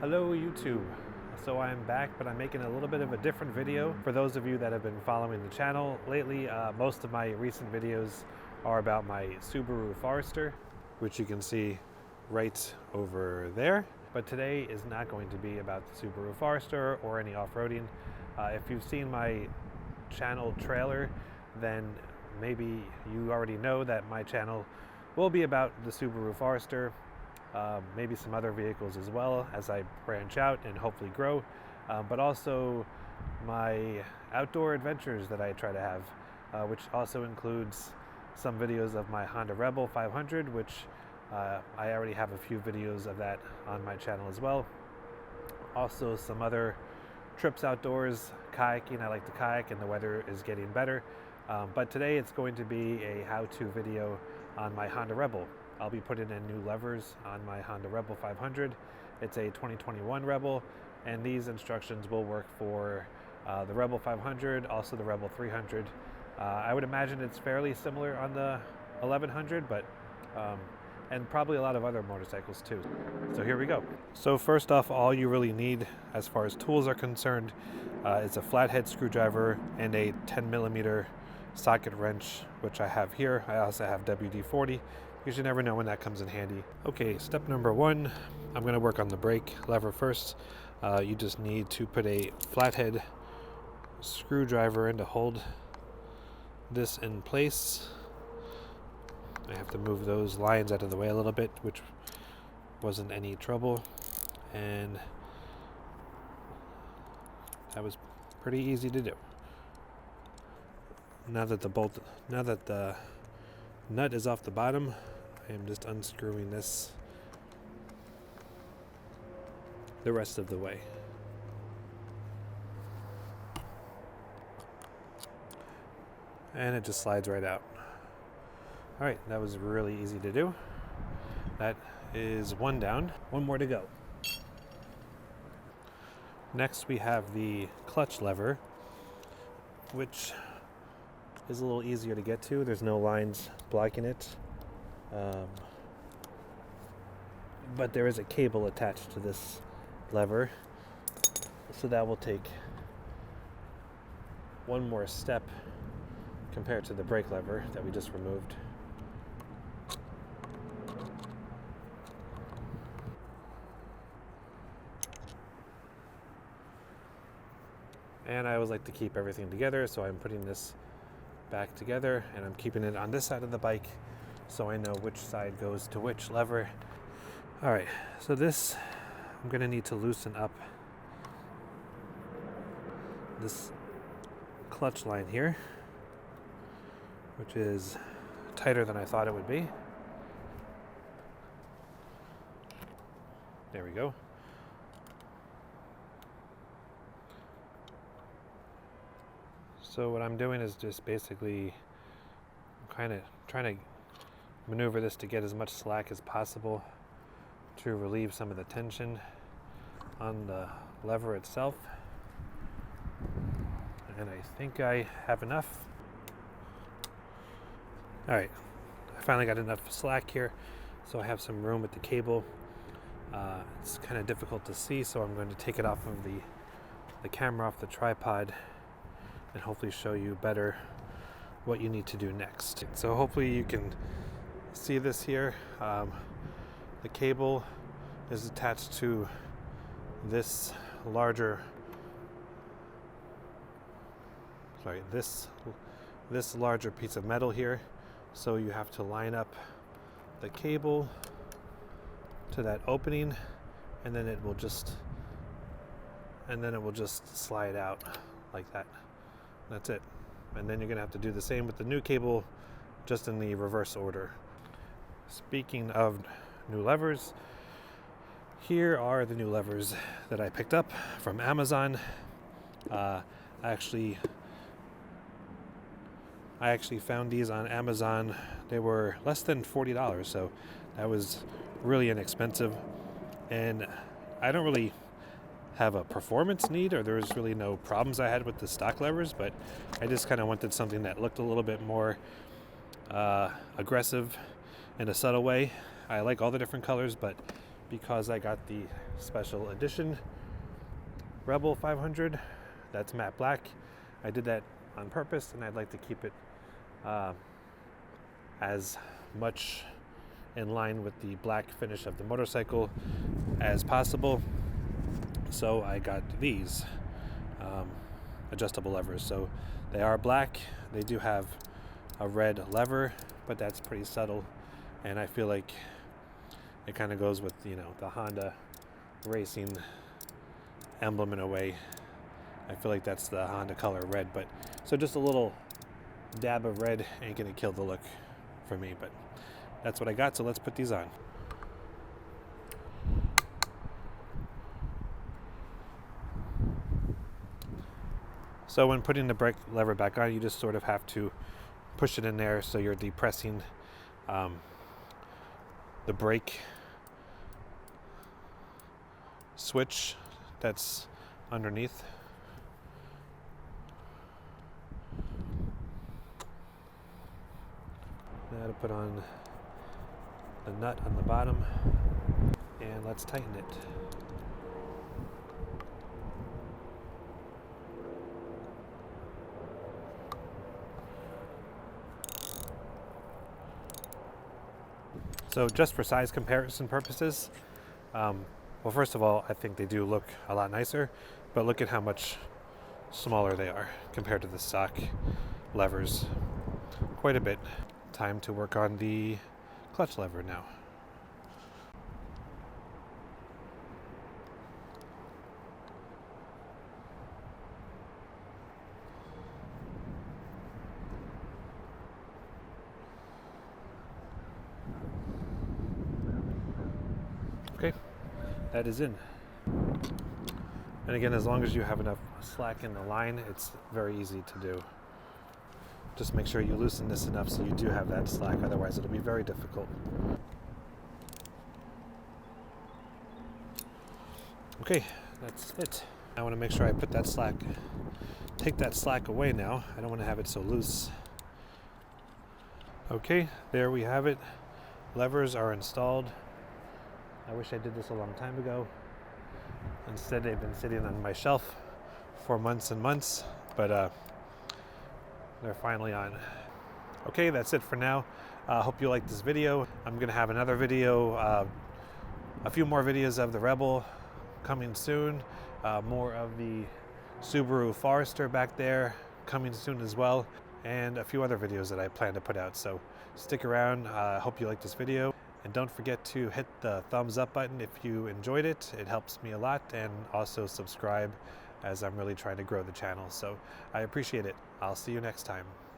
Hello YouTube. So I'm back, but I'm making a little bit of a different video. For those of you that have been following the channel lately, most of my recent videos are about my Subaru Forester, which you can see right over there. But today is not going to be about the Subaru Forester or any off-roading. If you've seen my channel trailer, then maybe you already know that my channel will be about the Subaru Forester. Maybe some other vehicles as well as I branch out and hopefully grow, but also my outdoor adventures that I try to have, which also includes some videos of my Honda Rebel 500, which I already have a few videos of that on my channel as well. Also some other trips outdoors, kayaking. I like to kayak and the weather is getting better, but today it's going to be a how-to video on my Honda Rebel. I'll be putting in new levers on my Honda Rebel 500. It's a 2021 Rebel, and these instructions will work for the Rebel 500, also the Rebel 300. I would imagine it's fairly similar on the 1100, but and probably a lot of other motorcycles too. So here we go. So first off, all you really need as far as tools are concerned is a flathead screwdriver and a 10mm socket wrench, which I have here. I also have WD-40. Because you never know when that comes in handy. Okay, step number one, I'm going to work on the brake lever first. You just need to put a flathead screwdriver in to hold this in place. I have to move those lines out of the way a little bit, which wasn't any trouble. And that was pretty easy to do. Now that the nut is off the bottom, I am just unscrewing this the rest of the way. And it just slides right out. Alright, that was really easy to do. That is one down, one more to go. Next we have the clutch lever, which is a little easier to get to. There's no lines blocking it. But there is a cable attached to this lever, so that will take one more step compared to the brake lever that we just removed. And I always like to keep everything together, so I'm putting this back together and I'm keeping it on this side of the bike so I know which side goes to which lever. Alright, so this, I'm going to need to loosen up this clutch line here, which is tighter than I thought it would be. There we go. So what I'm doing is just basically kind of trying to maneuver this to get as much slack as possible to relieve some of the tension on the lever itself. And I think I have enough. Alright, I finally got enough slack here, so I have some room with the cable. It's kind of difficult to see, so I'm going to take it off of the camera off the tripod and hopefully show you better what you need to do next. So hopefully you can see this here. The cable is attached to this larger, this larger piece of metal here. So you have to line up the cable to that opening, and then it will just slide out like that. That's it. And then you're going to have to do the same with the new cable, just in the reverse order. Speaking of new levers, here are the new levers that I picked up from Amazon. I actually found these on Amazon. They were less than $40, so that was really inexpensive. And I don't really have a performance need, or there was really no problems I had with the stock levers, but I just kind of wanted something that looked a little bit more aggressive in a subtle way. I like all the different colors, but because I got the special edition Rebel 500 that's matte black. I did that on purpose, and I'd like to keep it as much in line with the black finish of the motorcycle as possible. So I got these adjustable levers. So they are black. They do have a red lever, but that's pretty subtle, and I feel like it kind of goes with, you know, the Honda racing emblem in a way. I feel like that's the Honda color red, but so just a little dab of red ain't gonna kill the look for me, but that's what I got. So let's put these on. So when putting the brake lever back on, you just sort of have to push it in there so you're depressing the brake switch that's underneath. Now to put on the nut on the bottom, and let's tighten it. So just for size comparison purposes, well, first of all, I think they do look a lot nicer, but look at how much smaller they are compared to the stock levers. Quite a bit. Time to work on the clutch lever now. Okay, that is in. And again, as long as you have enough slack in the line, it's very easy to do. Just make sure you loosen this enough so you do have that slack, otherwise it'll be very difficult. Okay, that's it. I want to make sure I put that slack, take that slack away now. I don't want to have it so loose. Okay, there we have it. Levers are installed. I wish I did this a long time ago. Instead, they've been sitting on my shelf for months and months, but they're finally on. Okay, that's it for now. Hope you liked this video. I'm gonna have another video, a few more videos of the Rebel coming soon, more of the Subaru Forester back there coming soon as well, and a few other videos that I plan to put out. So stick around. Hope you liked this video. And don't forget to hit the thumbs up button if you enjoyed it. It helps me a lot, and also subscribe as I'm really trying to grow the channel. So I appreciate it. I'll see you next time.